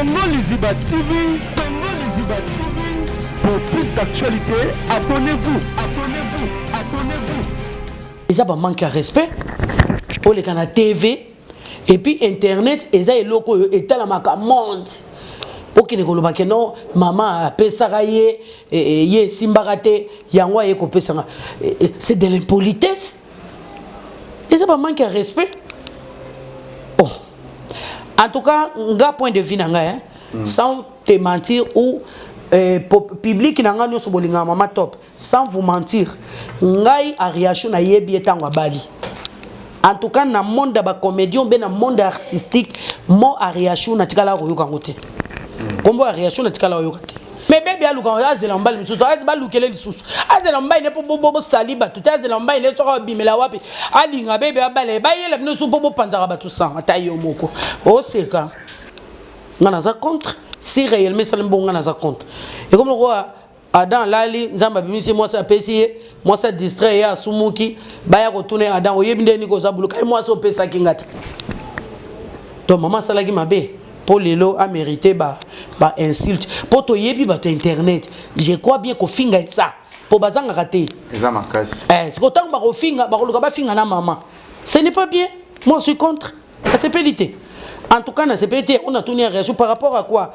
Congo Liziba TV, Congo Liziba TV. Pour plus d'actualité, abonnez-vous, abonnez-vous, abonnez-vous. Ils ont pas manqué à respect. Pour les canaux TV et puis internet, ils ont loko et tel amaka monde. Pour qu'ils ne comprennent pas non, maman a pesaraye et ye simbarate yangwa ye ko pesanga. C'est de l'impolitesse. Ils ont pas manqué à respect. Oh. En tout cas, un point de vue nanga, sans te mentir ou public nanga nyo sobolinga mama top, sans vous mentir, ngai a réaction na yebi etangwa bali. En tout cas, dans le monde de comédien, dans le monde artistique, mo a réaction na tikala ko yokangote. Kombo a réaction na tikala ko yokangote. Mais bébé a luka azela mbali misusu, azela lukele lisusu. Azela mbali ne popo saliba, tout azela mbali ne soko bimela wapi. Alinga bébé abale, ba yela bino su popo panzaka ba tout ça, atayo moko. O seka. Ngana za contre, si réellement ça mbonga na za contre. Et comme le roi Adam lali nzamba bimisi moi ça pesi moi ça distrait ya sumuki baya ko tourner Adam oyebinde ni ko zabuluka moi ça pesa kingati. Donc maman salaki mabe pour lelo a mérité ba insulte pour to yebi ba internet je crois bien ko finga ça pour bazanga raté eza makasi c'est autant ba ko finga ba ko luka ba finga na maman ce n'est pas bien moi je suis contre la CPLT en tout cas na CPLT on a tourné réaction par rapport à quoi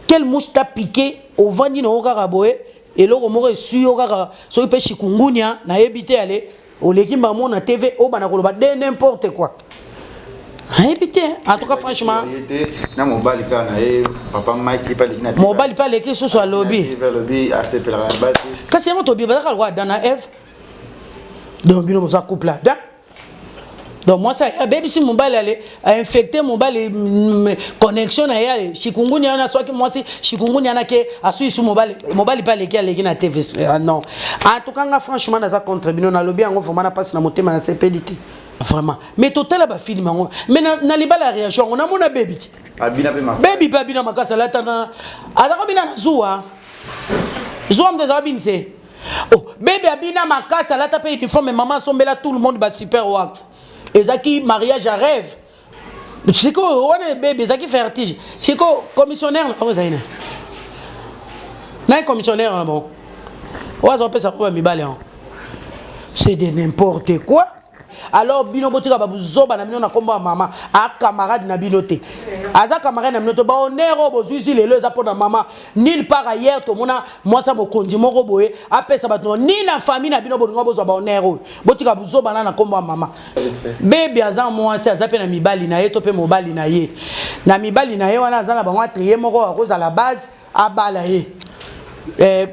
quelle mouche t'a piqué au vandi no karaboé et là on m'aurait su au kara so ipe chikungunya na ebité aller au lekimba mon na TV au bana ko ba n'importe quoi. Habité en tout cas franchement na mobile kana papa Mike pas likina mobile pas les qui soit lobby lobby assez pela base kasi mo to bi ba ka roi dana Eve donc bino bo sa couple là donc moi ça baby si mobile aller a infecté mobile connexion na ya chikungunya na soit que moi si chikungunya na ke a sur mobile pas les qui na TV non en tout cas franchement na ça contre bino na lobby en vraiment na passe na motema na CPLT. Vraiment. Mais total ba film ngo. Mais na liba la réaction on a mon baby. Abina be makasa. Baby pa bina makasa la tana. Ala ko bina na zuwa. Zuwa mde za binse. Oh, baby abina makasa la ta pe uniforme maman sombela tout le monde ba super wax. Ezaki mariage à rêve. C'est quoi on est baby ezaki vertige. C'est quoi commissionnaire na zaina. Na commissionnaire là bon. Oazo pesa ko mi balé. C'est de n'importe quoi. Alors bino botika babuzoba na bino na komba mama a camarade na binote aza camarade na binote ba onero bozuzi lelo za pona mama nulle part ailleurs to mona moi ça bokonji moko boye apesa bato ni na famille na bino bolinga bozwa ba onero botika buzoba na komba mama bébé aza moi ça aza pe na mibali na ye to pe mobali na ye na mibali na ye wana aza na ba mwa trier moko a cause à la base abala ye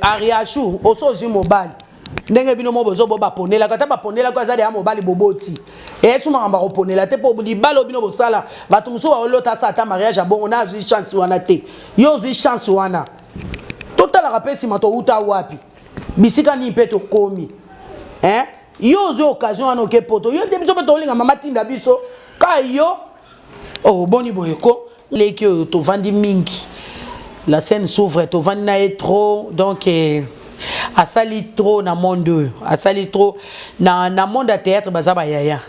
ariachou osozi mobali ndenge bino mo bozo bo ba ponela kata ba ponela ko azali ya mobali boboti suma ngamba ko ponela te po libalo bino bosala batu muso ba olota sa ta mariage a bongo na zui chance wana te yo zui chance wana total rapesi mato uta wapi bisika ni peto komi yo zui occasion wana ke poto yo te biso peto linga mama tinda biso ka yo oh boni boyeko leki to vandi mingi la scène s'ouvre to vandi na trop donc a sali trop na monde a sali trop na monde à théâtre bazaba yaya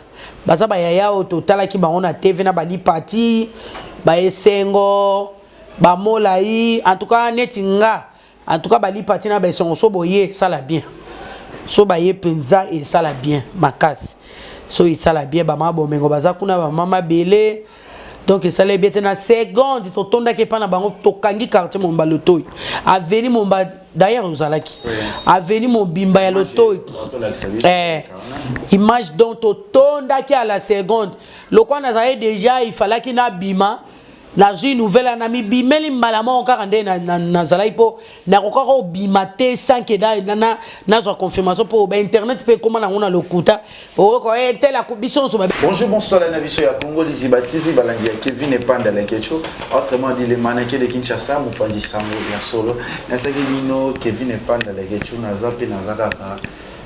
au total ki ba on a TV na bali parti ba esengo ba molai en tout cas netinga en tout cas bali parti na ba esengo so boye ça la bien so ba ye penza et ça la bien makasi so il ça la bien ba mabo mengo bazakuna ba mama belé. Donc ça les bien na seconde to tonda ke pana bango to kangi quartier mon baloto aveni mon ba d'ailleurs uzalaki aveni mon bimba ya loto image dont to tonda ke à la seconde le quoi na déjà il fallait qu'il na bima la une nouvelle na mi bimeli malama on ka rende na zalai po na ko ko bimate sans que na zo confirmation pour internet pe comment na on a le kuta pour ko telle biso so. Bonjour bonsoir la navigation ya Congo Liziba TV balangi ya Kevin Epanda la Kecho autrement dit les mannequins de Kinshasa mo pas sango ya solo na saki bino Kevin Epanda la Kecho na zape na zaka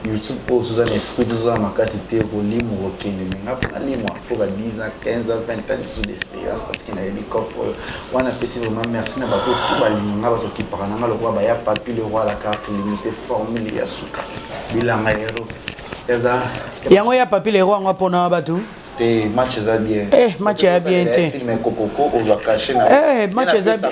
YouTube pour Suzanne esprit de Suzanne makasi te rolimo okende menga pour aller moi faut 10 ans 15 ans 20 ans sous d'expérience parce qu'il a une cop wana pesi vraiment merci na bato tout balinga bato ki parana le roi ba ya papi le roi la carte limitée formule ya suka bilanga hero eza yango ya papi le roi ngwa pona bato Te match ça bien. Match ça bien te. Film Kokoko on va cacher na. Match ça bien.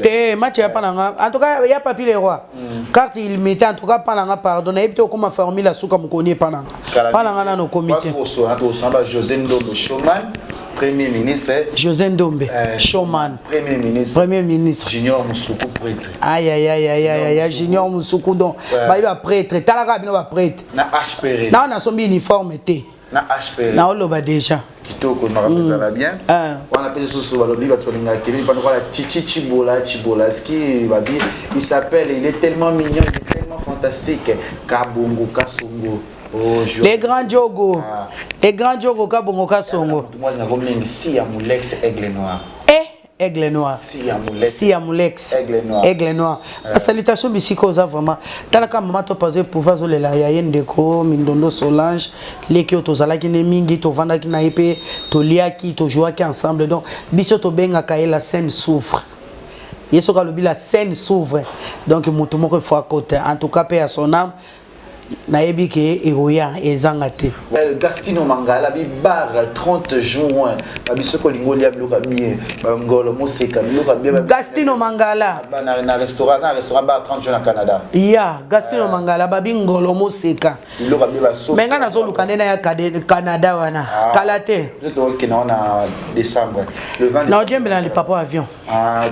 Te match ya pananga. En tout cas, il y a papier les rois. Carte il mettait en tout cas pananga pardon. Et puis comme formule la souka mukoni pananga. Pananga na no comité. Parce que ça José Ndombe Showman, Premier ministre. José Ndombe Showman. Premier ministre. Junior Moussoukou prêtre. Aïe, Junior Moussoukou donc. Bah il va prêtre. Talaka bino va prêtre. Na HPR. Na on a son uniforme te. Na HPR. Na oloba déjà. Kitoko na rapeza bien. On appelle ça sur balobi ba tolinga kemi pendant la Chibolaski babi il s'appelle il est tellement mignon, il est tellement fantastique. Kabongo Kasongo. Oh, les grands Diogo. Les grands Diogo Kabongo Kasongo. Moi na gomen si ya Moulex Aigle Noir. Aigle Noir. Si Amoulex. Aigle Noir. La salutation bisiko za vraiment. Talaka mama to poser pouvoir zo lela ya yendeko Mindondo Solange leki otozala ki ne mingi to vanda ki na epé to liaki to joa ki ensemble donc biso to benga ka la scène s'ouvre. Yeso ka lobi la scène s'ouvre. Donc mutu moko fois côté en tout cas paix à son âme. Naebi ke eroya ezangate. Gastino Mangala bi bar 30 juin. Abiso ko lingoli abloka bien. Ngolo Moseka loka bien. Gastino Mangala. Na restaurant bar 30 juin na Canada. Ya, Gastino Mangala babi Ngolo Moseka. Loka bien ba sauce. Menga na zo lukande na ya Canada wana. Kalate. Je to ki na on décembre. Le 20 Na ojembe na le papa avion.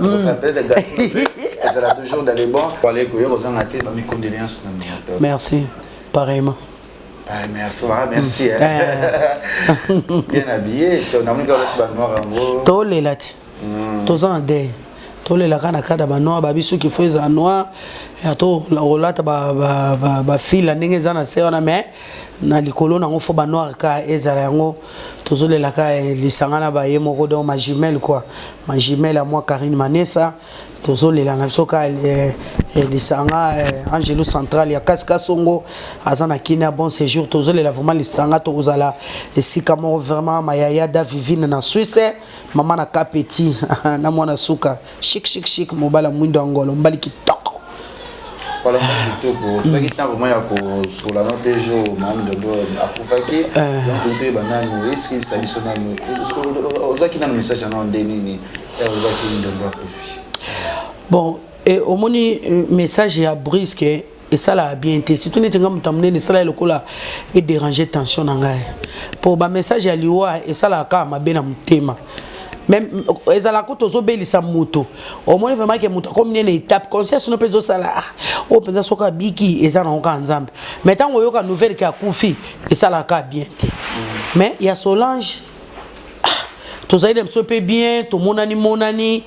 Tout ça peut être Gastino. Ça l'a toujours dans les bons. Parler ko yo zangate ba mi condoléances na mi. Merci. Pareillement. Merci. Bien habillé. Tu as un noir en gros. Tous les lati. Tous en dé. Tous les lati na kada ba noir ba bisu ki fais en noir. Et to la rolata ba fila ndenge zana seona mais na likolo na ngofo ba noir ka ezala yango tous les laka lisanga na ba yemo ko donc ma jumelle quoi. Ma jumelle à moi Karine Manessa. Tous les lana soka lisanga Angelo Central ya Kaska Songo azana kina bon séjour tous les la vraiment lisanga to uzala esika mo vraiment mayaya da vivine na Suisse mama na kapeti na mwana suka chic mobala mwindo ngolo mbali kitoko voilà kitoko tu qui vraiment ya ko sur la note des jours mami dodo akufaki donc tu banani est-ce ça bisona ozaki na message na ndeni ozaki dodo akufi. Bon, et au moni message à brisque et ça l'a bien été. Si tu n'es pas t'amener ça là le coup là et déranger tension nangai. Pour ba message à liwa et ça là ka ma bena mutema. Même ezala ko tozo belisa moto. Au moni vraiment que moto comme une étape conseil sur no pezo ça là. O penza soka biki ezana on ka nzambe. Mais tant on yoka nouvelle qui a kufi et ça là ka bien été. Mais il y a Solange tozaide msope bien to monani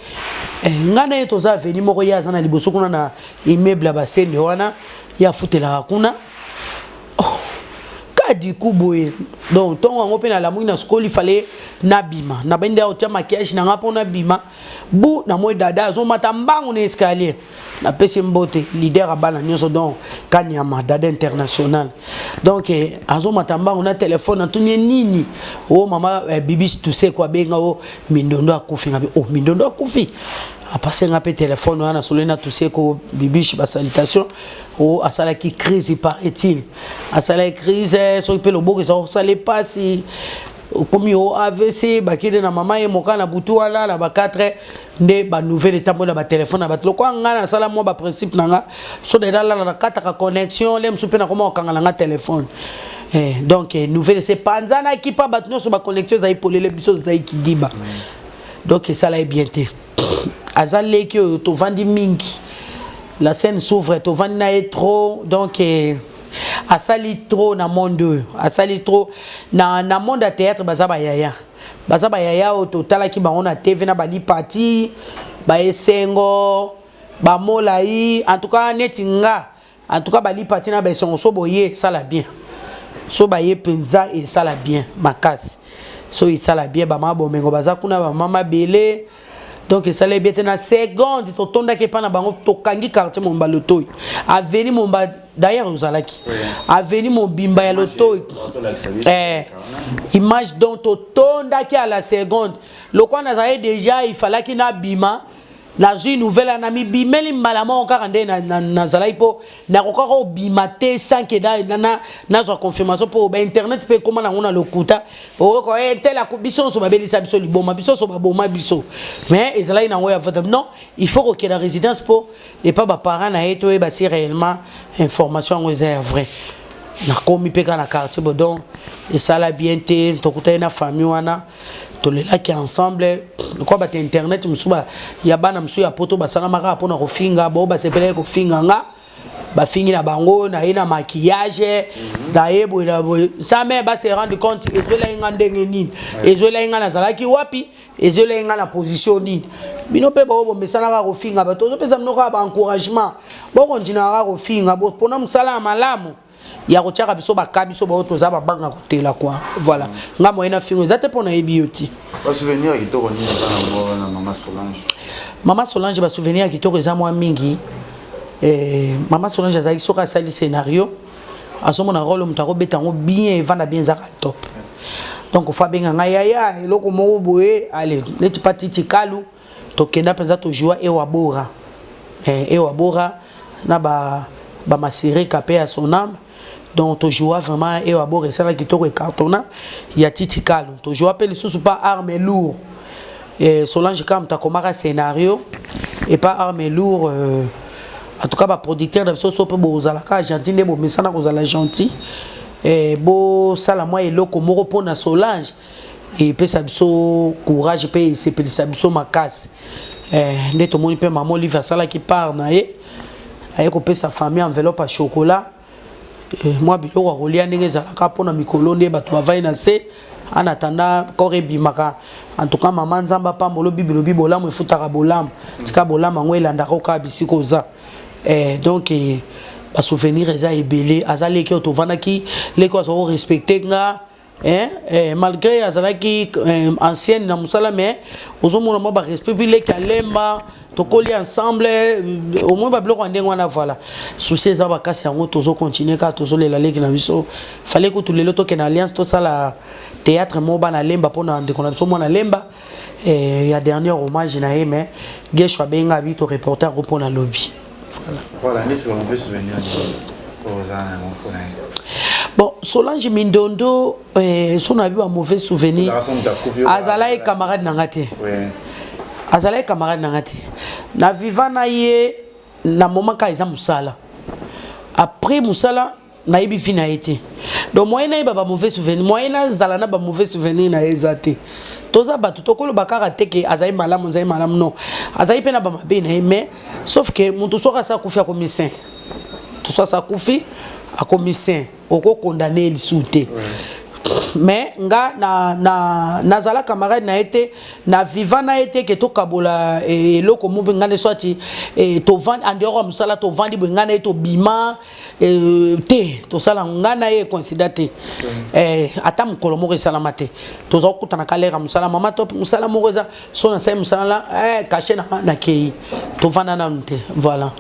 ngana yeto za veni moko ya zana liboso kuna na immeuble ba sende wana ya futela kuna kadi kuboye donc tongo ngo pena la mwina skoli fallait nabima na bende otia maquillage na ngapo na bima bu na moy dada zo matambangu na escalier na pesi mbote leader abana nyoso donc kanyama dada international donc azo matambangu na téléphone na tunye nini o mama bibi tu sais quoi benga o mindondo akufi ngabe o mindondo akufi apase ngape téléphone wana solena tu sais ko bibi ba salutation o asala ki crise paraît-il asala crise so pe lo boko ça les passe comme au AVC bakide na mama ye moka na butu wala na ba 4 nde ba nouvelle étape na ba téléphone na ba loko ngana sala mo ba principe nanga so de la na kata connexion lem soupe na comment okanga na téléphone donc nouvelle c'est panzana qui pas batno so ba connexion za ipolele biso za ikidiba donc ça là est bien té azale que to vandi mingi la scène s'ouvre to vandi na trop donc asali trop na monde asali trop na monde à théâtre bazaba yaya o total ki ba on a TV na bali parti ba esengo ba molai en tout cas netinga en tout cas bali parti na ba esengo so boye ça la bien so ba ye penza et ça la bien makasi so il ça la bien ba mabo mengo baza kuna ba mama belé. Donc ça les bien na seconde to tonda ke pana bango to kangi quartier mon balotoy aveni mon ba d'ailleurs uzalaki aveni mon bimba ya lotoy image donc to tonda ke à la seconde le quoi na déjà il fallait qu'il na bima nazwi nouvelle anami bimeli malama okaka nde nazalaki mpo nakokaka obima te sans ke nazwa confirmation mpo ba internet mpe ekóma nango na lokuta oko tela biso nyonso babelisa biso liboma biso nyonso baboma biso mais ezalaki nango ya vote non il faut kokende résidence mpo epa baparent na ye toyeba si réellement information yango eza ya vrai nakomi mpe kaka na quartier bodon esala bien te tokutani na famille wana tolelaki ensemble quoi bate internet musuba ya bana musu ya poto basala maka pona kofinga bo basepeleke kofinga nga bafingi na bango na ina maquillage daebo na ça mais ba se rendre compte ezola inga ndenge nini ezola inga na zalaki wapi ezola inga na position nini bino pe bo mesana ka kofinga bato zo pesa mnoka ba encouragement bo kontina ka kofinga bo pona musala malamu ya kotiaka biso bakabi biso bao toza babanga kotela kwa voilà nga moyena fingo ezate pona yebi yoti ba souvenir kitoko nini bana na mama Solange ba souvenir kitoko eza mwa mingi mama Solange azaki soka sali scénario asomona rôle mutako betango bien evanda bien zaka top donc fa benga nga ya eloko moko boye allez leti patiti kalu tokenda penza to joie ewabora na ba masiri kapé à son âme. Donc tu joues vraiment et à bord et ça là qui te cartonna il y a Titi Kalu tu joues appelle sous pas arme lourd et Solange comme tu comme un scénario et pas arme lourd en tout cas ba producteur de so pe bozala ka gentil ne bo mesana kozala gentil et bo sala moi eloko moko pona Solange et pe sa biso courage pe se pe sa biso makasi nde to moni pe maman livre sala qui part na ye ayeko pe sa famille enveloppe à chocolat. Moi biloko a rolia ndenge ezalaka pona mikolo nde bato bavai na se en attendant kore bimaka en tout cas maman nzamba pambolo bibilobi bolamu efutaka bolamu tika bolamu yango elandaka oka bisika oza donc ba souvenir eza ebele azaleki oyo tovandaki leki azoko respecte nga malgré azalaki ancienne na mosala mais ozomona mwa barespect mpi leki alemba tokoli ensemble au moins babiloko ndenge wana voilà souci eza bakasi yango tozokontinue kaka tozolela leki na biso fallait que tulelo tokende alliance tosala théâtre mo bana lemba mpona ndeko na biso mwana lemba ya dernier hommage na ye mais gesho abenga abi to reporter ko mpona lobby voilà mais c'est un mauvais souvenir bon Solange Mindondo son abi ba mauvais souvenir azala e camarade nanga te azala camarade nanga te na vivana ye na moment ka eza musala après musala na yebi fina été donc moyena ye ba mauvais souvenir moyena zala na ba mauvais souvenir na ezate toza batu tokolo bakara teke azai malamu non azai pena ba mabe na mais sauf que muntu soka sa kufi ko misin tout ça kufi a commissaire oko condamné le souté mais nga na zala camarade na été na vivant na été que to kabola eloko mobé nga le sorti to vendre en dehors musala to vendre nga na to bima te to sala nga na e considéré ata mukolo mo resala mate to za kutana kalera musala mama to musala mo reza so na sai musala caché na kei to vendre na nte voilà.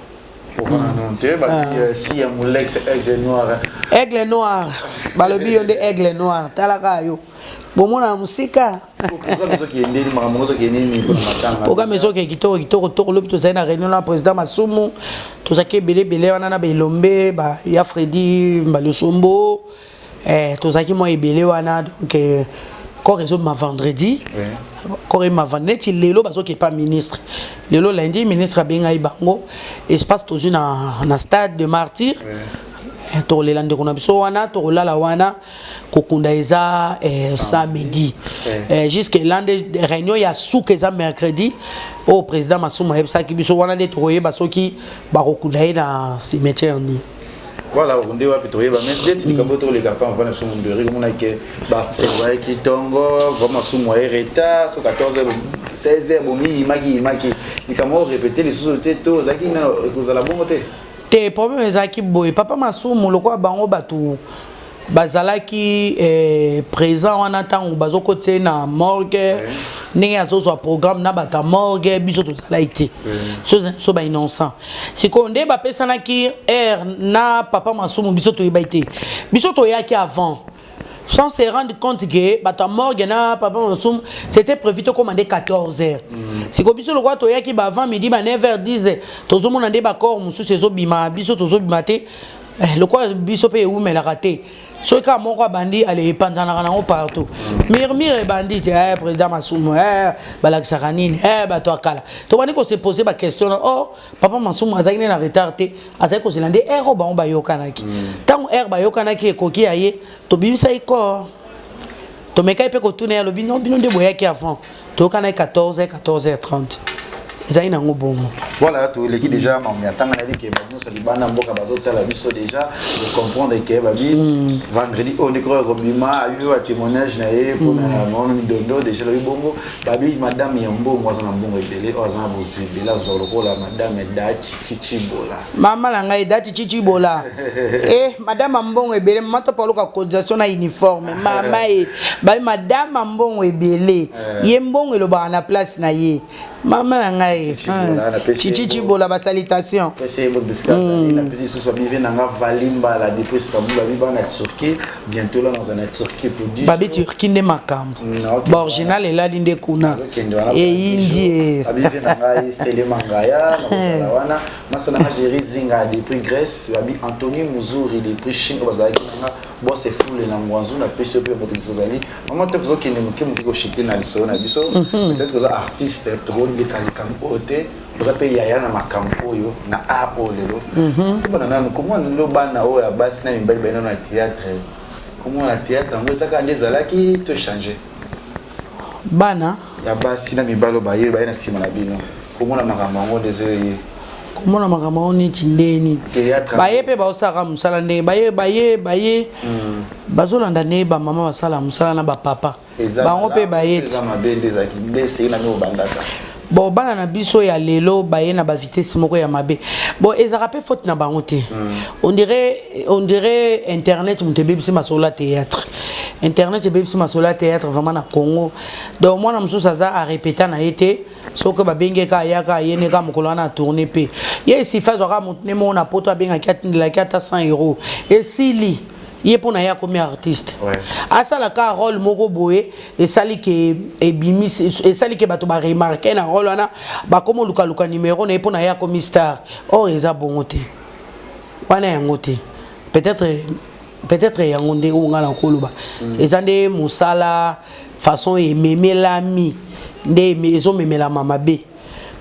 Si y a mon ex aigle noir. Aigle noir. Balobi yonde aigle noir. Talaka yo. Bomona musika. Programme zo ke kitoko to lobi to zaina réunion na président Masumu. To zake belé wana na Belombe ba ya Freddy Mbalosombo. To zaki mo ebele wana donc quand réseau ma vendredi. Quand ma vendredi lelo bazo qui pas ministre. Lelo lundi ministre a bien bango espace toujours na stade de martyr. To le lande kona biso wana to la wana kokunda eza samedi. Jusque lande réunion ya souk eza mercredi au président Masuma hebsa ki biso wana de to yeba soki ba kokunda na cimetière ni. Voilà, on dit que tu es mais comme les campagnes vont sur mon bureau, on a que Barcelone qui tombe, vraiment sous moi retard, sur 14h, 16h, bon maki, ni comme répéter les sociétés tous, ça qui na cause la bonté. Te problème ça qui boy, papa Masumu loko bango batu bazalaki présent on attend bazo côté na morgue ndenge azozo programme na bata morgue biso to sala été so ba innocent sikonde ba pesana ki na papa Masumu biso to yeba été biso to yaki avant sans se rendre compte que bato mort gena papa Massoum c'était prévu de commander 14h. Si comme biso le roi toya ki ba avant midi ba 9h10 tozo mona nde ba corps musu sezo bima biso tozo bimate le quoi biso pe ou mais la raté. So ka moko bandi ale panzana kana partout. Murmure bandi président Massoum balakisa kanini bato akala. To bani ko se poser ba question oh papa Massoum azaki na retardé azaki ko se lande ba on ba yokanaki. Tant ba yokanaki ekoki aye to bimisa iko to meka ipe ko tourner le bino de boyaki avant to kana 14h30 ezali nango bongo. Voilà, tout l'équipe déjà mais attendre la vie que nous ça libana mboka bazota la biso déjà de comprendre que babi vendredi on est croire robima a eu un témoignage naé pour mon dondo déjà le bongo babi madame yambo moi ça na bongo ebele ozana bozwi bela zolo la madame Dachi Chichibola mama la ngai Dachi Chichibola madame mbongo ebele mato palo ka cotisation na uniforme mama babi madame mbongo ebele ye mbongo lo ba na place na ye mama la ngai Chichibola ba salutation c'est votre biscuit la petite soit bien nanga valimba la depuis Istanbul babi ba na Turquie bientôt là dans un Turquie pour dire babi Turquie ne makambo ba original est là linde kuna et indi babi nanga c'est mangaya na wana masana Algérie zinga depuis Grèce babi Anthony Muzuri depuis Chine bazaki nanga bo c'est fou le langwazu na pese pe votre bisozali maman te besoin qu'il ne me ko chiter na liso na biso peut-être que ça artiste trop de kalikam ote za pe yaya na makampo yo na apo lelo bana nanu comment lo bana o ya basi na mimbali bana na théâtre comment la théâtre ngo za ka ndezala ki te changer bana ya basi na mibalo baye baye na sima na bino comment la makambo ngo désolé comment la makambo ni tindeni baye pe ba osaka musala nde baye bazolanda ne ba mama basala musala na ba papa bango pe baye za mabende za ki ndese na no bandaka bon bana na biso ya lelo baye na ba vitesse moko ya mabe bon ezaka pe faute na bango te on dirait internet mutebe bisi masola théâtre internet bisi masola théâtre vraiment na Congo donc moi na mususa za a répéter na été soko ba benge ka yaka yene ka mukolo na tourner pe ye si fazo ka mutne mo na poto benga 100 euros et sili ye pona ya comme artiste asa la ka rôle moko boye et sali ke ebimis et sali ke bato ba remarquer na rôle wana ba komo luka numéro na pona ya comme star oh eza bongote wana yangote peut-être yangonde o ngala koluba ezande musala façon ememelami nde ezo memela mama be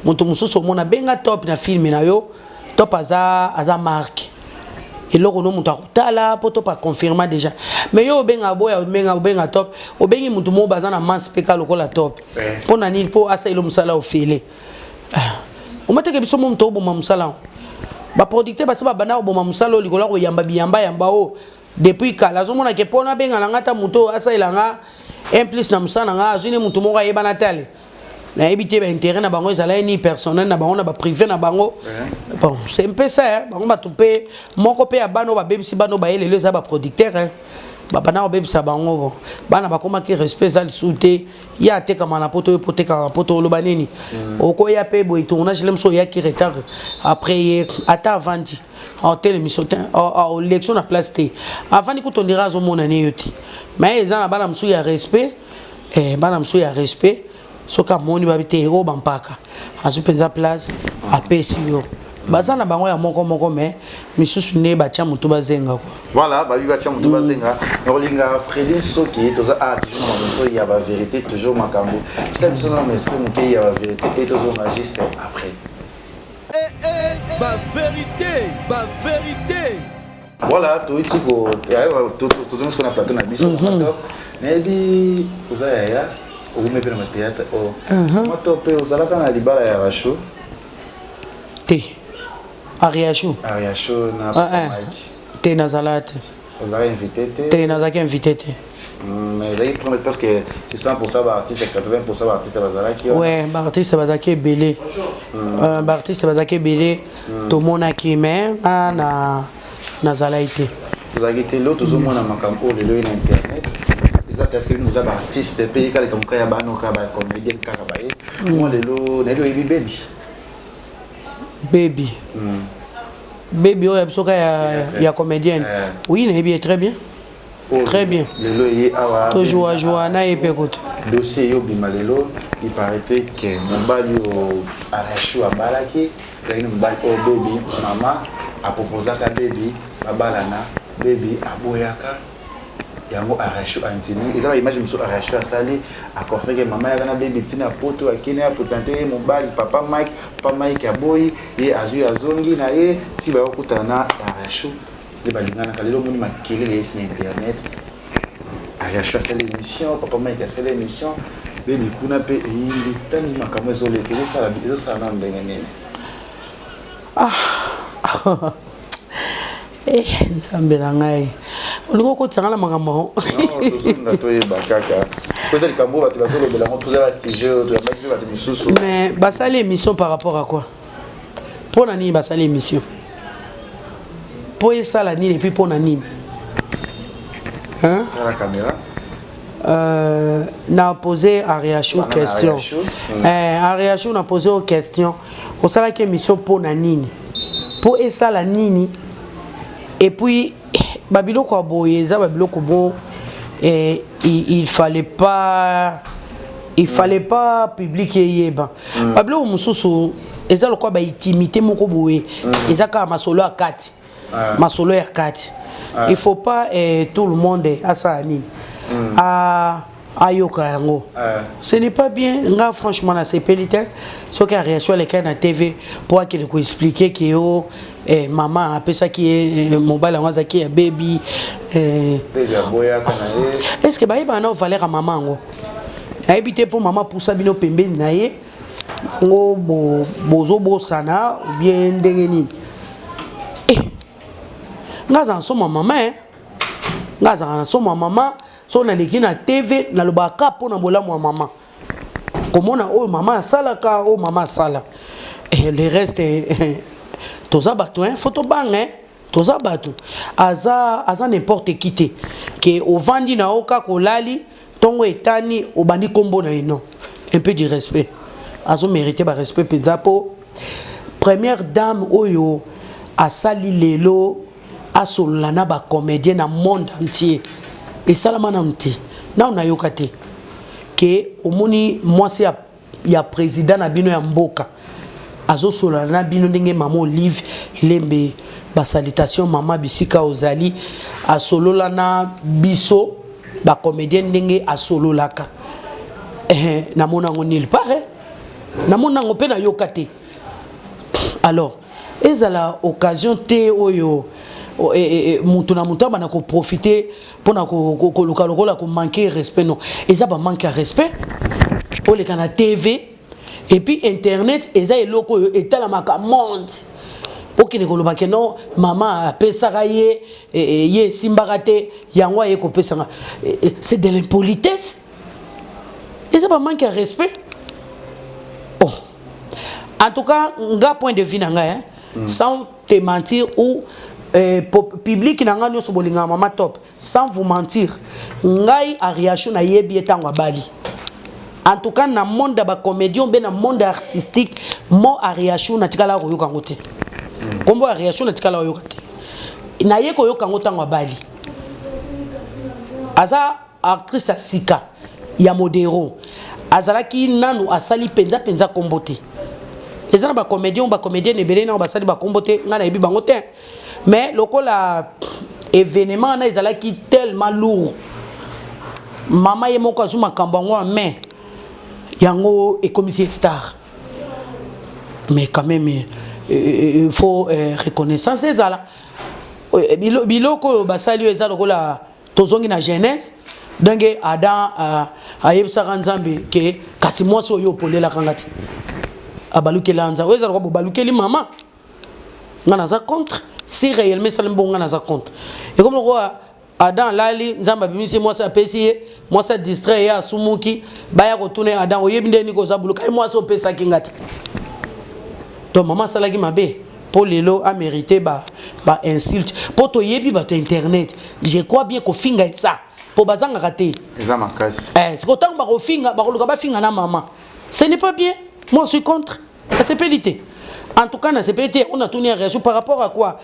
moto mususu mona benga top na film na yo top aza marque eloko no mutu akutala poto pa confirmer déjà mais yo benga boya benga top obengi mutu mo bazana masse peka lokola top pona nini po asa ilo musala ofele omateke biso mo mutu oboma musala ba producteur basa ba bana oboma musala likola ko yamba o depuis kala zo mona ke pona benga na ngata mutu asa ilanga implice na musala nga azine mutu mo ka yebana tale na ebité ba intérêt na bango ezala ni personnel na bango na ba privé na bango bon c'est un peu ça bango ba tupé moko pe ya bano ba bebisi bano ba elele za ba producteur ba bana ba bebisa bango bon bana ba koma ki respect za lisuté ya te kama na poto lo baneni oko ya pe bo tournage lemso ya ki retard après ata vandi en télémission en élection na place T avant ni ko tondira zo mona ne yoti mais ezana bana msu ya respect bana msu ya respect soka moni babite ro bampaka azupenza place apesi yo bazana bango ya moko mais misusu ne bacha mutu bazenga quoi voilà babi bacha mutu bazenga rolinga Freddy Soki toza toujours ya ba vérité toujours makambo j'aime ça mais c'est muke ya ba vérité et toujours magiste après ba vérité voilà tout itiko tout ce qu'on a plateau na biso top nebi toza ya ou me pena théâtre moi topé ozalaka na libala ya rasho te Ariacho na Mike te nazalate ozala invité te nazaki invité te mais là il prend parce que c'est 100% artiste 80% artiste bazalaki ouais artiste bazaki belé artiste bazaki belé to monaki mais na nazalaite ozalaki te lo tozo mona makambo lelo na internet parce que nous avons artistes pays comme kaya bano ka ba comédien kaka ba moi lelo baby oh ya bisoka ya comédienne oui na bien très bien Très bien. Lelo yé awa. Toujours à joie, na écoute. Dossier yo bimalelo, il paraît que mobali au arraché à balaki, il y a une balle au baby, maman a proposé à baby, babalana, baby a boyaka. Yango arraché antini ils ont image monsieur arraché à sali à confirmer que maman yana baby tina poto akine a potenter mobali papa Mike a boy et azu azongi na ye ti ba okutana arraché de balingana kalelo moni makili les sur internet arraché à l'émission papa Mike a fait l'émission baby kuna pe yindi tani makamwe zole ke ça na ndenge nene nzambe na ngai olingo kotsanga na makambo na toyeba kaka koza likambo bato bazolobela ngo toza ba sujet to yamba bato misusu mais basali émission par rapport à quoi pour nani basali émission pour esala nini et puis pour nani hein la caméra na posé à réaction question à réaction na posé aux questions au sala qui émission pour nani pour esala nini et puis babiloko aboyeza babiloko bon il fallait pas publier yeba babiloko mususu eza lokwa ba intimité moko boye eza ka masolo akati masolo ya kati il faut pas tout le monde asa nini ayoka yango ce n'est pas bien nga franchement na sepelite ce qui a réaction les cas na TV pour qu'il ko expliquer que yo maman appelle ça qui est mobile en qui est baby aboya kana est-ce que ba iba na valeur à maman ngo habité pour maman pour ça bino pembe na ye ngo bozo bosana ou bien ndenge nini ngaza nsoma maman ngaza nsoma maman so na leki na TV na lobaka pona bolamu wa maman komona o maman asalaka o maman asala le reste toza bato hein photo bang hein toza bato aza n'importe qui te que ovandi na oka kolali tongo etani obandi kombo na ino un peu de respect azo mériter ba respect pezapo première dame oyo asali lelo asolana ba comédien na monde entier et salama na mti na on ayoka te que omoni mwasi ya président na bino ya mboka azo solana bino ndenge mama Olive Lembe ba salutation mama bisika ozali asolola na biso ba comédien ndenge asololaka na mona ngonil pare na mona ngope na yoka te alors ezala occasion te oyo mutu na mutu bana ko profiter pona ko luka ko manquer respect non eza ba manque à respect pour les canaux TV et puis internet eza eloko yo etala maka monde okine ko lobake non maman pesaka ye simbarate yango ye ko pesanga c'est de l'impolitesse eza ba manque à respect oh en tout cas nga point de vue nanga hein sans te mentir ou public na ngano so bolinga mama top sans vous mentir ngai a réaction na yebi etango bali en tout cas na monde ba comédien ben na monde artistique mo a réaction na tikala ko yoka ngote kombo a réaction na tikala yoka te na ye ko yoka ngotango bali aza actrice asika ya modero azalaki nanu asali penza kombote ezana ba comédien ebele na ba sali ba kombote ngana yebi bango te mais lokola événement na ezalaki tellement lourd mama ye moko azuma kambango mais yango et commissaire star mais quand même il faut reconnaissance ezala biloko basali ezala lokola tozongi na jeunesse donc Adam ayebisaka nzambe ke kasi mwasi oyo polela kangati abalukela nza oyo ezala ko balukeli mama ngana za contre si réellement ça l'embonga na za compte et comme le roi Adam lali nzamba bimisi moi ça pesi moi ça distrait ya sumuki baya ko tourner Adam oyebinde ni ko za buluka moi ça pesa kingati donc maman salaki mabe pour lelo a mérité ba insulte pour to yebi ba internet je crois bien ko finga ça pour bazanga raté eza makasi c'est autant ba ko finga ba ko luka ba finga na maman ce n'est pas bien moi je suis contre la CPLT en tout cas na CPLT on a tourné réaction par rapport à quoi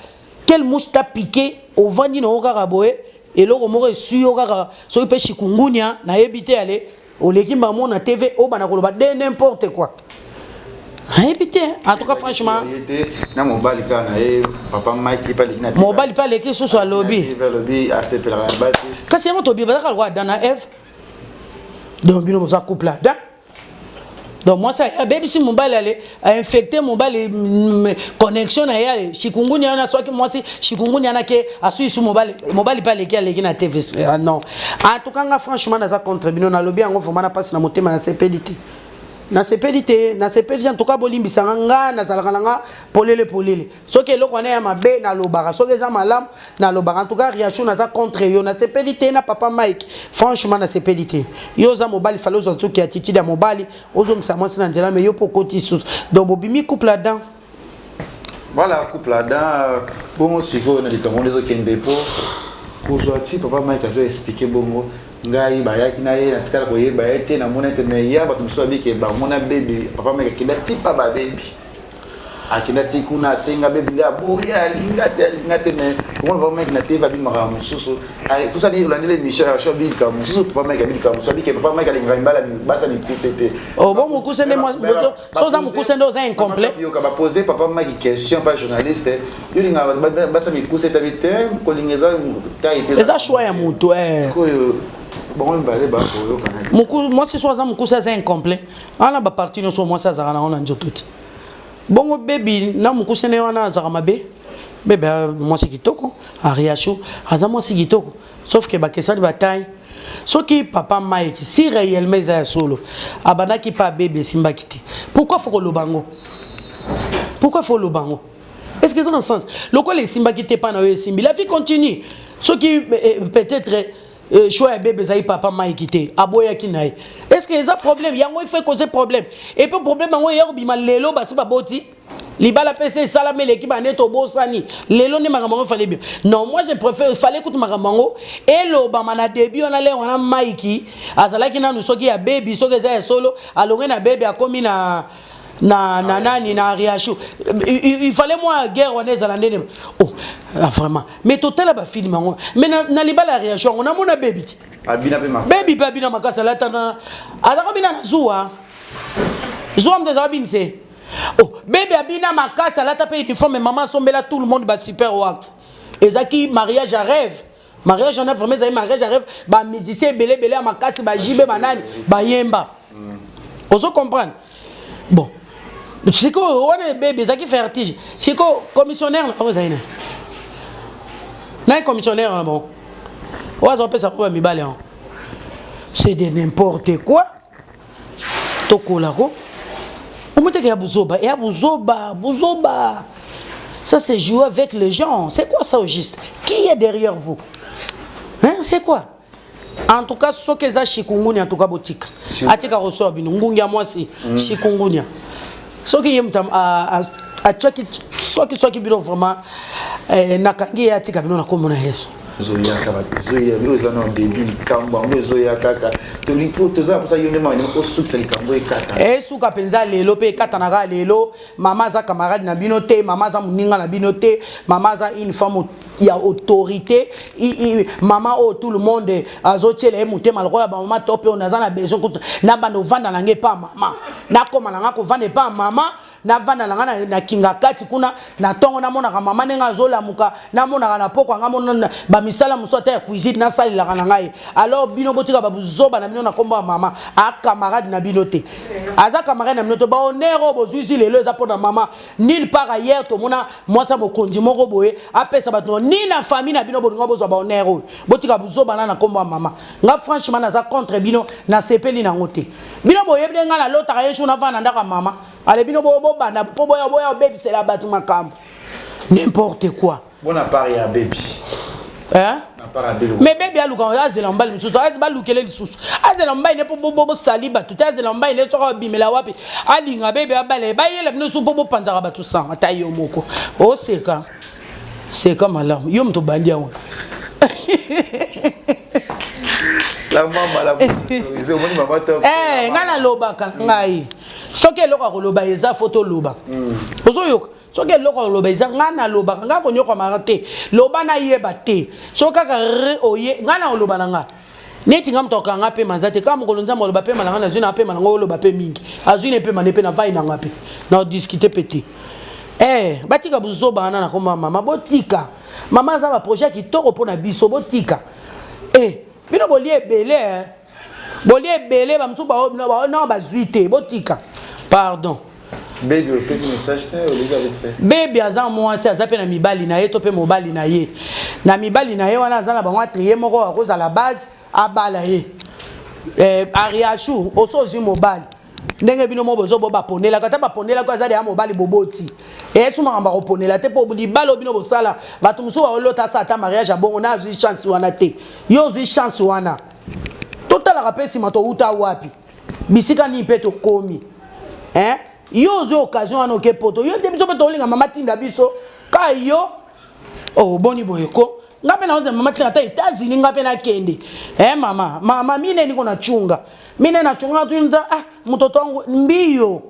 quelle mouche t'a piqué au vandi na okaraboé eloko moko esuyo kaka soki pe chikungunya na yebite ale oleki mbamo na TV o bana koloba de n'importe quoi. Habité, en tout cas, franchement. Na mobile kana papa Mike pas lina. Mobile pas les qui sont sur lobby. Lobby assez pela base. Quand c'est mon tobi, bah ça quoi dans la Eve. Donc bino ça couple là. Donc moi ça baby si mobile aller a infecté mobile connexion na ya chikungunya na soit que moi si chikungunya na ke a sur mobile pas les qui na TV. Non. En tout cas franchement dans ça contre bino na lobby en vraiment na passe na motema na CPDT. Na sepelite en tout cas bolimbisa nga na zalaka nga polele soki eloko na ya mabe na lobaka soki eza malam na lobaka en tout cas réaction na za contre yo na sepelite na papa Mike franchement na sepelite yo za mobile fallait aux autres qui attitude à mobile ozo msama na nzela mais yo pokoti sous donc bobimi couple là-dedans voilà couple là-dedans bon siko na likambo les autres kende po kozwati papa Mike a expliqué bongo ngai bayaki na ye na tikala ko ye bayete na mona te me ya bato msobi ke ba mona baby papa Mike kinda tipa ba baby akina tikuna senga baby la boya linga te me ko papa Mike na te va bi mara mususu ai tout ça dit landele Michel a chobi ka mususu papa Mike bi ka mususu ke papa Mike alinga mbala basa ni kusete oh bon mu kusende moi so za mu kusende oza incomplet yo ka ba poser papa Mike question pas journaliste yo linga basa mi kusete bité ko lingeza taite eza choix ya mutu bon moi c'est soit mon cousin c'est incomplet on a ba partie no so moi ça zara na on njo tout bon baby na mon cousin ne wana zara mabe bébé moi c'est kitoko ariacho aza moi c'est kitoko sauf que ba kesa de bataille ce qui papa Mike si réellement ça solo abana ki pas bébé simba kité pourquoi faut le bango est-ce que ça dans sens le quoi les simba kité pas na simbi la vie continue ce qui peut-être choix bébé zai papa Mike kité aboya kinaï est-ce que les a problème yango il fait causer problème et puis problème yango ya bima lelo basu baboti libala PC salame l'équipe aneto bosani lelo ni makambo fallait bien non moi je préfère fallait écoute makambo et lo ba mana début on allait on a Mike azalaki na nusoki ya baby soki za solo alonge na baby akomi na nani na riacho il fallait moi guerre on est allé oh vraiment mais total ba film mais na libala riacho on a mon baby baby baby na makasa la tana azako bina na zuwa mdeza binse oh baby abina makasa la tape uniforme maman sombela tout le monde ba super wax ezaki mariage à rêve mariage en a vraiment ça mariage à rêve ba musicien belé à makasi ba jibe banani ba yemba ozo comprendre bon c'est que on est bébé ça qui vertige c'est que commissionnaire vous avez un commissionnaire bon on va appeler ça pour mi balé c'est de n'importe quoi tokola ko on me dit qu'il y a buzoba et buzoba ça c'est jouer avec les gens c'est quoi ça au juste qui est derrière vous hein c'est quoi en tout cas ce que ça chikungunya en tout cas boutique atika reçoit binungungia moi si chikungunya ce qui est a choki bino vraiment nakangi atika bino na komona Yesu zoya biroza na baby kamba zoya kaka to lipo to za posa yone mama ko suksa likambo ekata suka penza lelo pe kata na lelo mama za camarade na bino te mama za muninga na bino te mama za une femme ya autorité mama o tout le monde azochele mutema lokola ba mama top on azana besoin na bando vanda na ngepa mama na koma na ngako vanda pa mama na vanda na kinga kati kuna na tongo na mona mama nenga zola muka na mona na poko nga mona ba misala musota ya cuisine na sali la kana ngai alors bino botika ba buzoba na bino na komba mama a camarade na bino te aza camarade na bino to ba onero bozuzi lelo za pona mama nil part ailleurs to mona moi ça bokondi moko boye apesa bato ni na famille na bino bolinga bozwa ba onero botika buzoba na komba mama nga franchement na za contre bino na sepeli na ngote bino boye nga na lota ka yeshu na vana ndaka mama ale bino bana boya baby c'est la batu makambo n'importe quoi bon appareil à baby hein mais baby aluka azela mbali msusu abalukele lisusu azela mbali ne po saliba tout azela mbali ne soko bimela wapi alinga baby abale bayela bino su po panzaka batu sang atayo moko o seka malamu yo mto bandia wa la mama la mama top ngana lobaka ngai soki eloko koloba eza photo loba ozoyoka soki eloko loba eza ngana loba nga ko nyoko marate loba na yeba te soka ka oye ngana loba na nga neti ngam to kanga pe manzate kama kolonza moloba pe malanga na zina pe malanga loba pe mingi azune pe manepe na vai na ngape na discuter petit batika buzo bana na koma mama botika mama za ba projet ki toko pona biso botika bino bolie belé ba msuba na ba zuite botika pardon baby au petit message c'est Olivier vite fait baby azan moi c'est azape na mibali na ye to pe mobali na ye na mibali na ye wana azana ba mwa trier moko a cause à la base abala ye ariachu osozi mobali ndenge bino mo bozo bo baponela kata baponela ko azali ya mobali boboti suma ngamba ko ponela te po libalo bino bosala batu muso ba olota sa ta mariage abongo na zui chance wana te yo zui chance wana total rapesi mato uta wapi bisika ni peto komi yo zui occasion wana ke poto yo te biso peto linga mama tinda biso ka yo boni boyeko ngape na onze mama tinda ta États-Unis ngape na kende mama mine niko na chunga mine na chunga tunza mtoto wangu mbio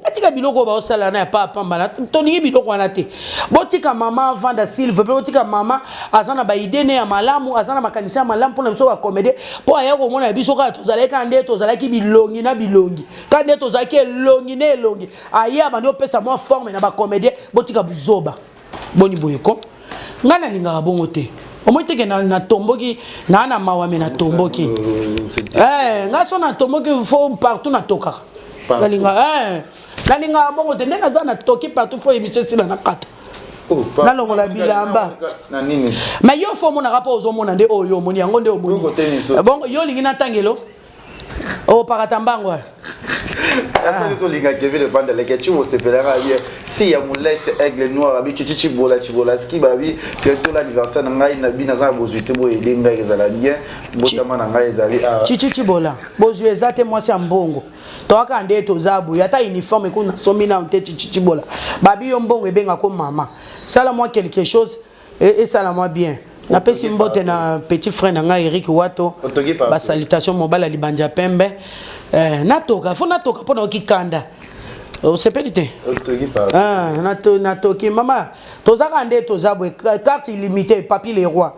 atika biloko ba osala na papa mbala toni biloko wana te botika mama vanda silve pe botika mama azana ba idée ne ya malamu azana makanisa malamu pona biso ba comédie po aya ko mona biso ka tozaleka nde tozalaki bilongi na bilongi ka nde tozalaki elongi na elongi aya ba ndio pesa mo forme na ba comédie botika buzoba boni boyeko ngana linga bongo te omoteke na tomboki na mawame na tomboki ngaso na tomboki fo partout na toka nalinga bongo te ndenge aza na toki partout fo émission sila na kata nalongola bilamba ma yo fo omonaka mpo ozomona nde oyo omoni yango nde omoni bongo yo olingi na ntangelo opakata mbango Asa to linga Kevin le bande leke tu se pelera hier si ya mulex aigle noir abi chichi bola ski babi que tout l'anniversaire na ngai na bina za bozuite bo edenga ezala bien botama na ngai ezali chichi bola bozu ezate mwasi ya mbongo to aka nde to zabu yata uniforme ko na somi na nte chichi bola babi yo mbongo ebenga ko mama sala moi quelque chose et sala moi bien na pesi mbote na petit frère na ngai Eric Wato ba salutation mobile libanja pembe natoka fo natoka pona okikanda osepeli te natoki mama tozaka nde tozabwe carte illimitée papi les rois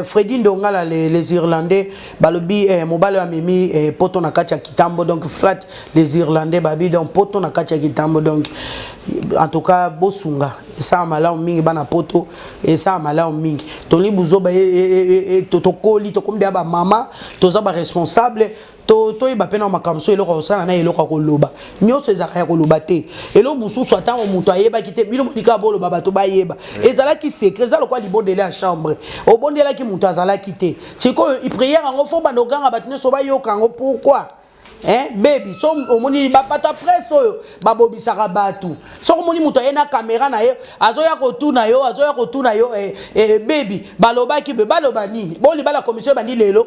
Freddy Ndongala les Irlandais balobi mobile wa mimi poto na kati ya kitambo donc flat les Irlandais babi donc poto na kati ya kitambo donc en tout cas bosunga ça malamu mingi bana poto et ça malamu mingi toni buzoba tokoli tokomde ba mama tozaba responsable to iba pena makamso eloko osana na eloko koloba nyonso ezaka ya koloba te elo bususu atango muto ayeba kite bino modika bolo baba to bayeba ezala ki secret za lokwa libondele ya chambre obondela ki muto azala kite siko i prière ngo fo bandoganga batine so bayoka ngo pourquoi baby so omoni bapata presse oyo babobisaka batu so omoni muto ayena caméra na ye azoya kotuna yo baby balobaki be baloba nini boli bala commission bandi lelo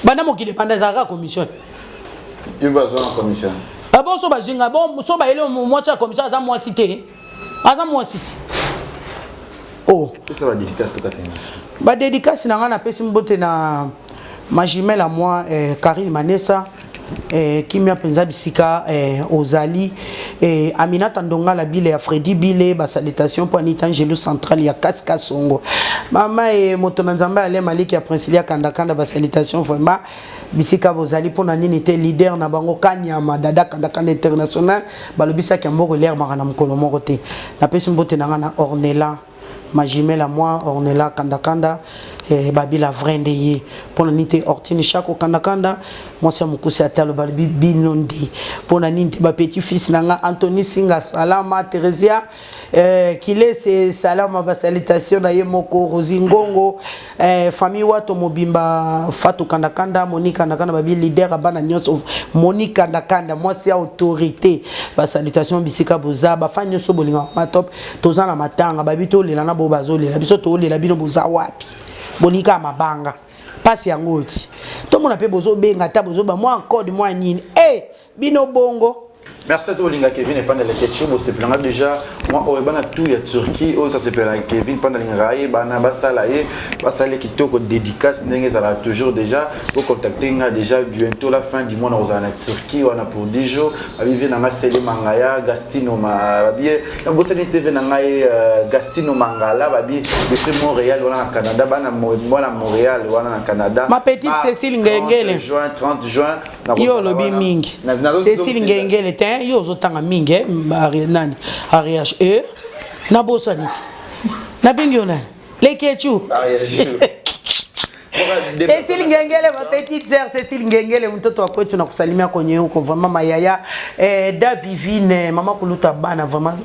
bana mokile panda zaka commission yuba zo na commission bon so bazinga bon so ba ele mo cha commission za moi cité ça va dédicace to katena ba dédicace na ngana pesi mbote na majimela moi Karine Manessa Kimia penza bisika ozali Aminata Ndongala bile ya Freddy bile ba salutation pour Anita Angelo central ya Kaska Songo mama moto na nzamba ale maliki ya Princelia kanda ba salutation vraiment bisika ozali pour na nini te leader na bango kanyama dada kanda international balobisa ki mboko l'air makana mkono moko te na pesi mbote na ngana Ornella majimela moi Ornella kanda babila vrende ye pona nite Hortine Chako kanda moi c'est mukusi atalo balbi binondi pona nite ba petit fils nanga Anthony Singa salama Teresia kile c'est salama ba salutation na ye moko Rosingongo famille wato mobimba Fatou kanda Monica kanda babi leader abana nyonso Monica kanda moi c'est autorité ba salutation bisika boza ba fanyo so bolinga ma top tozana matanga babi to lela na bobazo lela biso to lela bino boza wapi bonika mabanga pasi yango oti to mona pe bozo benga ta bozo ba moi code moi nini bino bongo Merci à toi, Linga Kevin et pendant les ketchup. C'est plein déjà. Moi, on est tout il y a Turquie. Ça s'appelle Kevin pendant les rails. Bana basalaye, basalaye qui toque dédicace. N'engage à toujours déjà. Vous contactez déjà bientôt la fin du mois. On est en Turquie. On a pour 10 jours. On vient dans Sele Mangaya, Gastino Mabie. On bosse les TV dans Gastino Mangala, Babi. Depuis Montréal, on est en Canada. Bana Montréal, on est en Canada. Ma petite Cécile Ngengele. 30 juin. Yo lobi mingi. Cécile Ngengele te yo zotanga mingi nani RHE na bosaniti. Na bingi nani. Les ketchup. Cécile Ngengele, ma petite sœur Cécile Ngengele, mtoto wako wetu nakusalimia kwenye huko vraiment mayaya da Vivine mama kuluta bana vraiment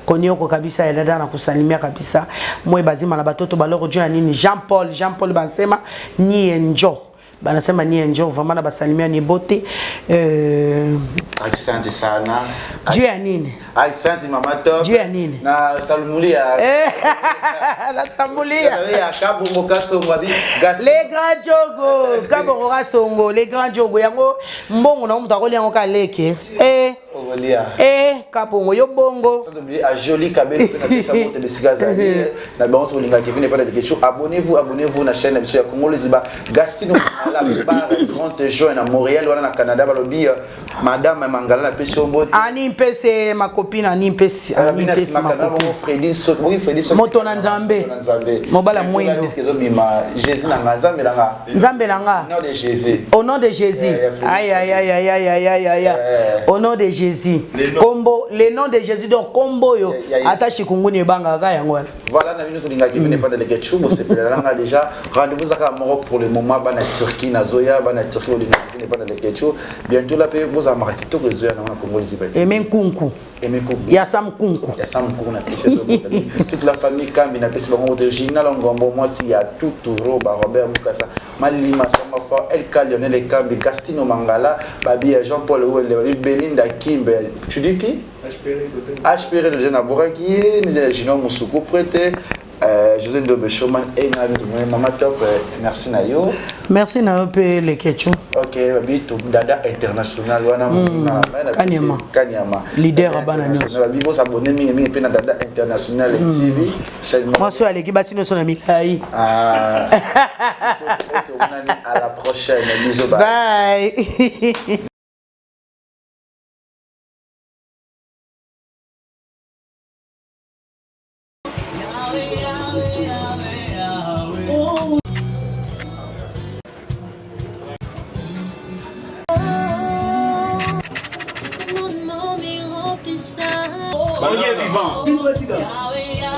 kwenye huko kabisa ya dada nakusalimia kabisa mwe bazima na batoto baloko juu ya nini Jean Paul bansema ni enjo banasema ni enjo vraiment na basalimia ni bote Asante sana. juu ya nini Asante mama top. juu ya nini na salumulia la samulia ya kabongo kasongo abi gas les grands jogo kabongo kasongo les grands jogo yango mbongo na mtu akoli yango kaleke ovolia kabongo yo bongo a joli kabelo pe na pesa moto de sigazali na bango so linga Kevin pas de question abonnez-vous na chaîne ya Congo Liziba Gastino la bar 30 juin à Montréal ou na Canada balobi madame Mangala na pesa mbote ani mpese ma copine ani mpese ma copine Freddy moto na nzambe mobala mwindo Jésus na nzambe nanga au nom de Jésus aïe au nom de Jésus combo le nom de Jésus donc combo yo attaché kunguni banga ka yango voilà na bino linga Kevin pas de ketchup c'est là déjà rendez-vous à Maroc pour le moment bana Turquie na Zoya bana Turquie linga Kevin pas de ketchup bientôt là pe vous amarrer tout que Zoya na Congo Liziba emenkunku ya Sam Kunku na toute la famille Kambi na pesi bango original ngombo moi si ya tout roba Robert Mukasa Malima Soma Fort El Lionel Kambi Gastino Mangala Babi Jean-Paul Ouelle Belinda Kimbe tu dis qui HPR de Nabora qui est Gino Moussoukou prêté José Ndobe Showman et Maman Top merci Nayo merci na pe le ketchup ok babi to dada international wana Kanyama leader abana nyonso babi bo s'abonner mingi pe na dada international TV moi sur aleki basi no sona milai à la prochaine bisous bye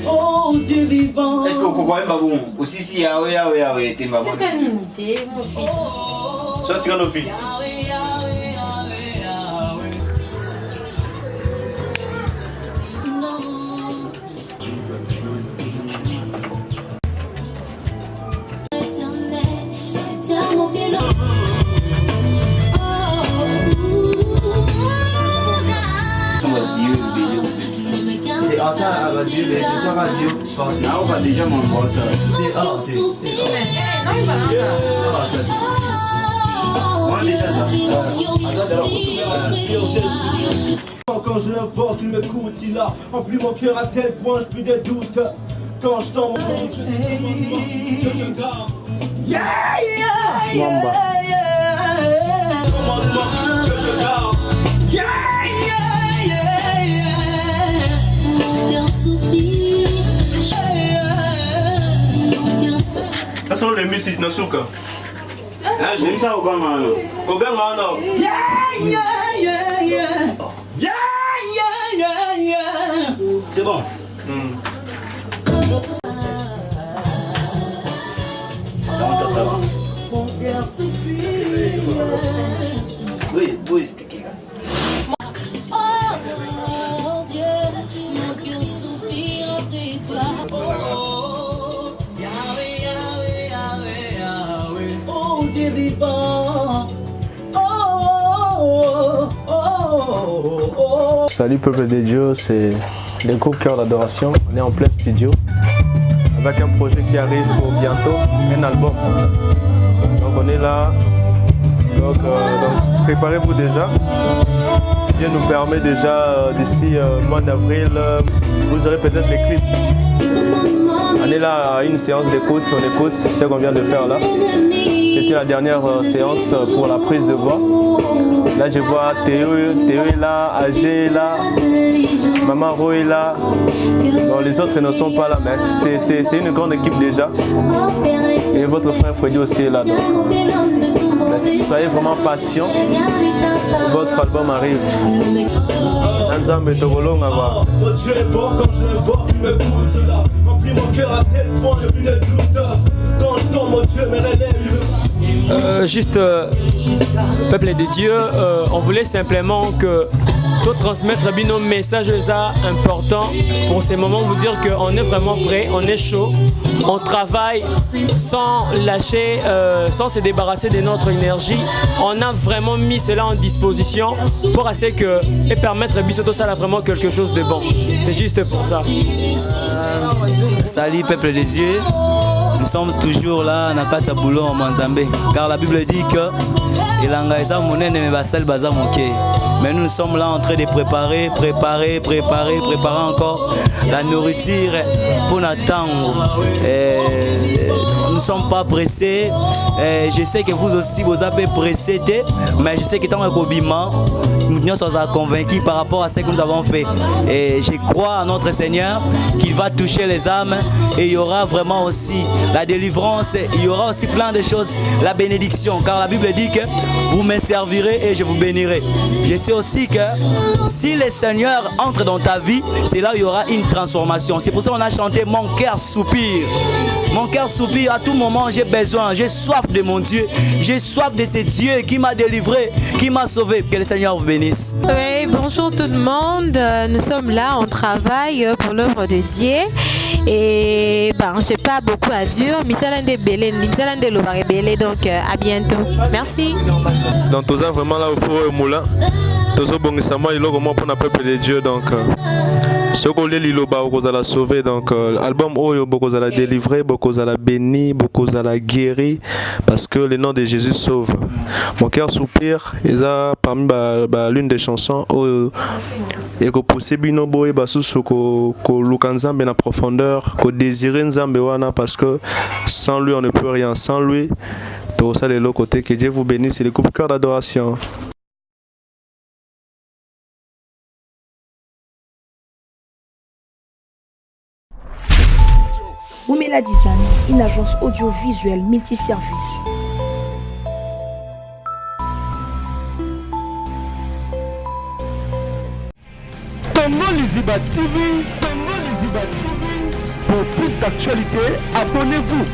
Oh Dieu vivant. Est-ce qu'on comprend pas bon? Aussi si Yahweh t'es maman. C'est canonité mon fils. Soit tu nos filles. Ça radio, mais ça radio. Là on va déjà m'envoyer ça. Quand je l'invoque, il m'écoute, il a rempli mon cœur à tel point, j'ai plus de doutes. Quand je t'en montre, que je garde. Yeah, yeah, yeah, yeah. Commande-moi que je garde. Yeah, yeah, yeah, yeah. Ça sont les musiques dans souka. Ah, j'aime ça au gamano. Au gamano. Yeah, yeah, yeah, yeah. Yeah, yeah, yeah, yeah. C'est bon. Ça va. Oui, vous expliquez. Oh Dieu, mon cœur soupire après toi. Oh, Yahweh, Yahweh, Yahweh, Yahweh. Oh Dieu vivant. Salut peuple de Dieu, c'est le groupe Cœur d'adoration. On est en plein studio avec un projet qui arrive pour bientôt, un album. Donc on est là, donc préparez-vous déjà. Si Dieu nous permet déjà d'ici mois d'avril, vous aurez peut-être des clips. On est là à une séance d'écoute, on écoute ce qu'on vient de faire là. C'était la dernière séance pour la prise de voix. Là je vois Théo est là, Agé est là, Maman Ro est là. Bon, les autres ne sont pas là, mais c'est une grande équipe déjà. Et votre frère Freddy aussi est là. Donc, soyez vraiment patient. Votre album arrive. Nzambe Togolonga va. Mon Dieu est bon quand je le vois, il m'écoute cela. Remplis mon cœur à tel point, je plus de doute. Quand je tombe, mon Dieu me relève. Juste, peuple de Dieu, on voulait simplement que tout transmettre nos messages importants pour ces moments, vous dire qu'on est vraiment prêt, on est chaud, on travaille sans lâcher, sans se débarrasser de notre énergie. On a vraiment mis cela en disposition pour essayer et permettre à Bissoto ça vraiment quelque chose de bon. C'est juste pour ça. Salut peuple de Dieu. Nous sommes toujours là, na kati ya boulot en Manzambe, car la Bible dit que mais nous sommes là en train de préparer encore la nourriture pour attendre. Nous ne sommes pas pressés. Je sais que vous aussi vous avez pressé, mais je sais que tant que Kobima, nous sommes convaincus par rapport à ce que nous avons fait. Et je crois à notre Seigneur qu'il va toucher les âmes et il y aura vraiment aussi la délivrance, il y aura aussi plein de choses, la bénédiction, car la Bible dit que vous me servirez et je vous bénirai. Je sais aussi que si le Seigneur entre dans ta vie, c'est là où il y aura une transformation. C'est pour ça qu'on a chanté Mon cœur soupire. Mon cœur soupire, à tout moment j'ai besoin, j'ai soif de mon Dieu, j'ai soif de ce Dieu qui m'a délivré, qui m'a sauvé. Que le Seigneur vous bénisse. Oui, bonjour tout le monde, nous sommes là, on travaille pour l'œuvre de Dieu. Et ben, je n'ai pas beaucoup à dire, mais ça l'un des belés, donc à bientôt. Merci. Donc tout ça vraiment là au four et moulin. Tout ça bon ça moi il pour le peuple de Dieu donc ce qu'on les liloba beaucoup à la sauver donc album oyo beaucoup à la délivrer, beaucoup à la bénir, beaucoup à la guérir parce que le nom de Jésus sauve. Mon cœur soupire et ça parmi l'une des chansons et que possible bino boy basusu ko lukanzambe na profondeur ko désirer nzambe wana parce que sans lui on ne peut rien, sans lui tout ça les l'autre côté. Que Dieu vous bénisse, c'est le couple cœur d'adoration. Wumela Design, une agence audiovisuelle multiservice. Tongo Liziba TV, pour plus d'actualités, abonnez-vous.